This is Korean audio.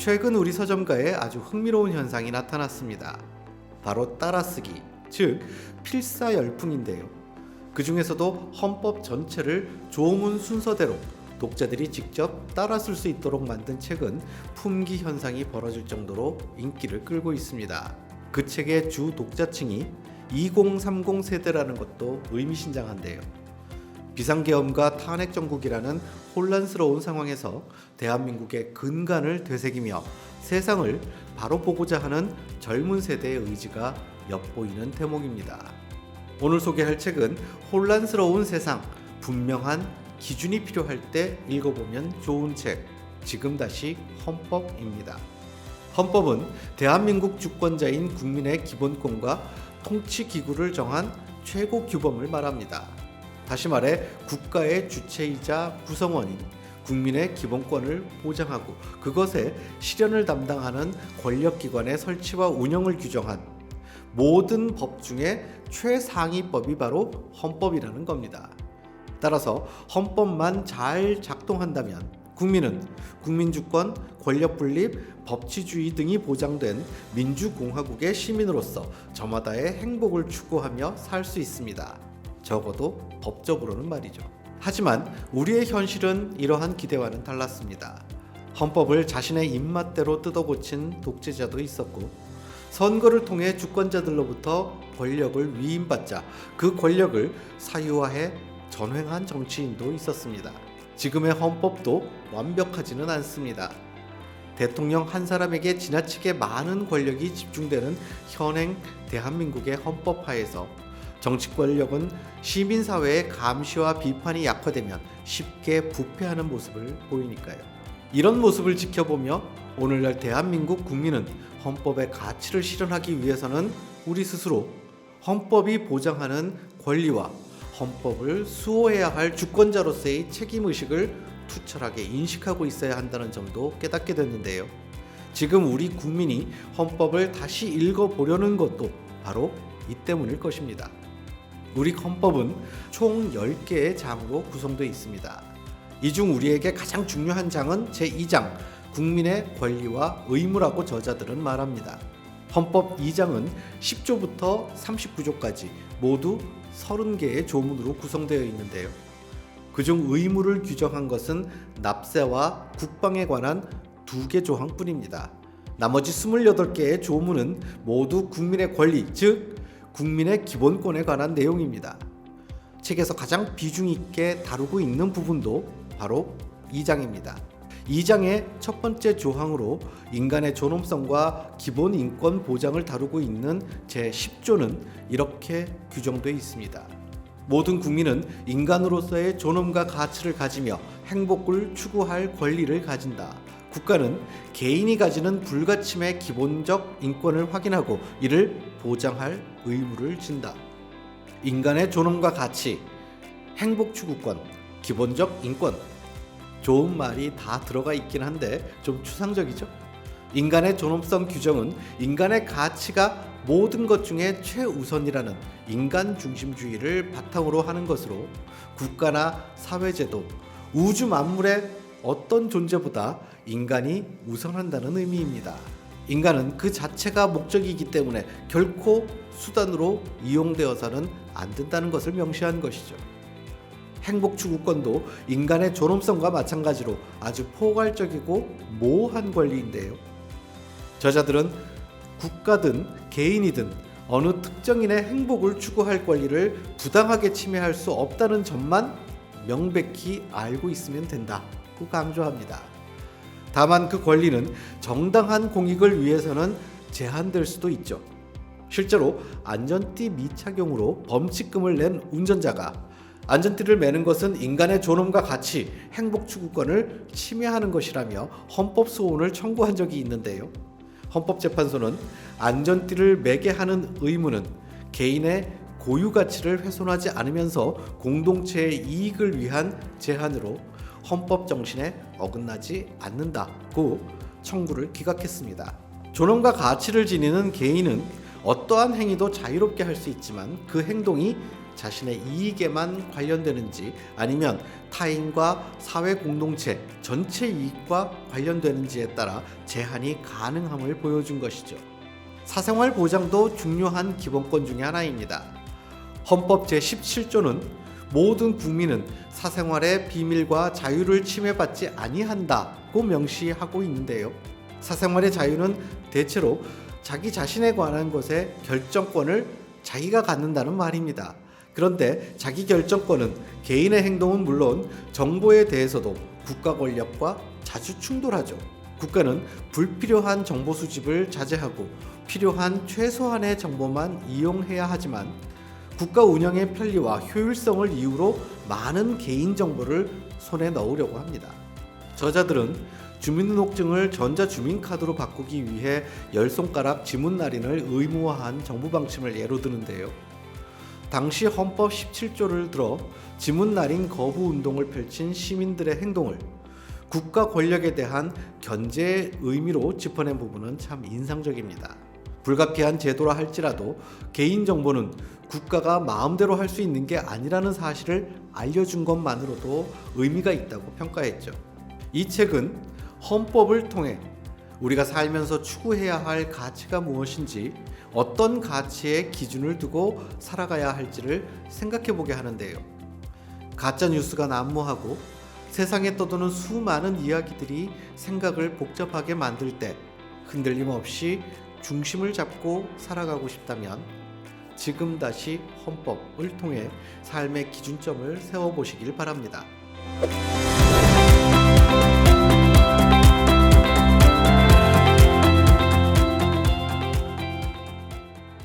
최근 우리 서점가에 아주 흥미로운 현상이 나타났습니다. 바로 따라쓰기, 즉 필사열풍인데요. 그 중에서도 헌법 전체를 조문 순서대로 독자들이 직접 따라 쓸 수 있도록 만든 책은 품귀 현상이 벌어질 정도로 인기를 끌고 있습니다. 그 책의 주 독자층이 2030 세대라는 것도 의미심장한데요. 비상계엄과 탄핵정국이라는 혼란스러운 상황에서 대한민국의 근간을 되새기며 세상을 바로 보고자 하는 젊은 세대의 의지가 엿보이는 대목입니다. 오늘 소개할 책은 혼란스러운 세상, 분명한 기준이 필요할 때 읽어보면 좋은 책, 지금 다시 헌법입니다. 헌법은 대한민국 주권자인 국민의 기본권과 통치기구를 정한 최고 규범을 말합니다. 다시 말해 국가의 주체이자 구성원인 국민의 기본권을 보장하고 그것의 실현을 담당하는 권력기관의 설치와 운영을 규정한 모든 법 중에 최상위법이 바로 헌법이라는 겁니다. 따라서 헌법만 잘 작동한다면 국민은 국민주권, 권력분립, 법치주의 등이 보장된 민주공화국의 시민으로서 저마다의 행복을 추구하며 살 수 있습니다. 적어도 법적으로는 말이죠. 하지만 우리의 현실은 이러한 기대와는 달랐습니다. 헌법을 자신의 입맛대로 뜯어고친 독재자도 있었고 선거를 통해 주권자들로부터 권력을 위임받자 그 권력을 사유화해 전횡한 정치인도 있었습니다. 지금의 헌법도 완벽하지는 않습니다. 대통령 한 사람에게 지나치게 많은 권력이 집중되는 현행 대한민국의 헌법하에서 정치 권력은 시민사회의 감시와 비판이 약화되면 쉽게 부패하는 모습을 보이니까요. 이런 모습을 지켜보며 오늘날 대한민국 국민은 헌법의 가치를 실현하기 위해서는 우리 스스로 헌법이 보장하는 권리와 헌법을 수호해야 할 주권자로서의 책임의식을 투철하게 인식하고 있어야 한다는 점도 깨닫게 됐는데요. 지금 우리 국민이 헌법을 다시 읽어보려는 것도 바로 이 때문일 것입니다. 우리 헌법은 총 10개의 장으로 구성되어 있습니다. 이 중 우리에게 가장 중요한 장은 제2장 국민의 권리와 의무라고 저자들은 말합니다. 헌법 2장은 10조부터 39조까지 모두 30개의 조문으로 구성되어 있는데요. 그중 의무를 규정한 것은 납세와 국방에 관한 2개 조항뿐입니다. 나머지 28개의 조문은 모두 국민의 권리, 즉 국민의 기본권에 관한 내용입니다. 책에서 가장 비중 있게 다루고 있는 부분도 바로 2장입니다. 2장의 첫 번째 조항으로 인간의 존엄성과 기본 인권 보장을 다루고 있는 제10조는 이렇게 규정되어 있습니다. 모든 국민은 인간으로서의 존엄과 가치를 가지며 행복을 추구할 권리를 가진다. 국가는 개인이 가지는 불가침의 기본적 인권을 확인하고 이를 보장할 의무를 진다. 인간의 존엄과 가치, 행복 추구권, 기본적 인권. 좋은 말이 다 들어가 있긴 한데 좀 추상적이죠? 인간의 존엄성 규정은 인간의 가치가 모든 것 중에 최우선이라는 인간 중심주의를 바탕으로 하는 것으로 국가나 사회제도, 우주 만물의 어떤 존재보다 인간이 우선한다는 의미입니다. 인간은 그 자체가 목적이기 때문에 결코 수단으로 이용되어서는 안 된다는 것을 명시한 것이죠. 행복 추구권도 인간의 존엄성과 마찬가지로 아주 포괄적이고 모호한 권리인데요. 저자들은 국가든 개인이든 어느 특정인의 행복을 추구할 권리를 부당하게 침해할 수 없다는 점만 명백히 알고 있으면 된다고 강조합니다. 다만 그 권리는 정당한 공익을 위해서는 제한될 수도 있죠. 실제로 안전띠 미착용으로 범칙금을 낸 운전자가 안전띠를 매는 것은 인간의 존엄과 가치, 행복 추구권을 침해하는 것이라며 헌법 소원을 청구한 적이 있는데요. 헌법재판소는 안전띠를 매게 하는 의무는 개인의 고유 가치를 훼손하지 않으면서 공동체의 이익을 위한 제한으로 헌법 정신에 어긋나지 않는다고 청구를 기각했습니다. 존엄과 가치를 지니는 개인은 어떠한 행위도 자유롭게 할 수 있지만 그 행동이 자신의 이익에만 관련되는지 아니면 타인과 사회 공동체 전체 이익과 관련되는지에 따라 제한이 가능함을 보여준 것이죠. 사생활 보장도 중요한 기본권 중의 하나입니다. 헌법 제17조는 모든 국민은 사생활의 비밀과 자유를 침해받지 아니한다고 명시하고 있는데요. 사생활의 자유는 대체로 자기 자신에 관한 것의 결정권을 자기가 갖는다는 말입니다. 그런데 자기 결정권은 개인의 행동은 물론 정보에 대해서도 국가 권력과 자주 충돌하죠. 국가는 불필요한 정보 수집을 자제하고 필요한 최소한의 정보만 이용해야 하지만 국가 운영의 편리와 효율성을 이유로 많은 개인 정보를 손에 넣으려고 합니다. 저자들은 주민등록증을 전자주민카드로 바꾸기 위해 10손가락 지문 날인을 의무화한 정부 방침을 예로 드는데요. 당시 헌법 17조를 들어 지문 날인 거부 운동을 펼친 시민들의 행동을 국가 권력에 대한 견제의 의미로 짚어낸 부분은 참 인상적입니다. 불가피한 제도라 할지라도 개인정보는 국가가 마음대로 할 수 있는 게 아니라는 사실을 알려준 것만으로도 의미가 있다고 평가했죠. 이 책은 헌법을 통해 우리가 살면서 추구해야 할 가치가 무엇인지, 어떤 가치의 기준을 두고 살아가야 할지를 생각해보게 하는데요. 가짜 뉴스가 난무하고 세상에 떠도는 수많은 이야기들이 생각을 복잡하게 만들 때 흔들림 없이 중심을 잡고 살아가고 싶다면 지금 다시 헌법을 통해 삶의 기준점을 세워보시길 바랍니다.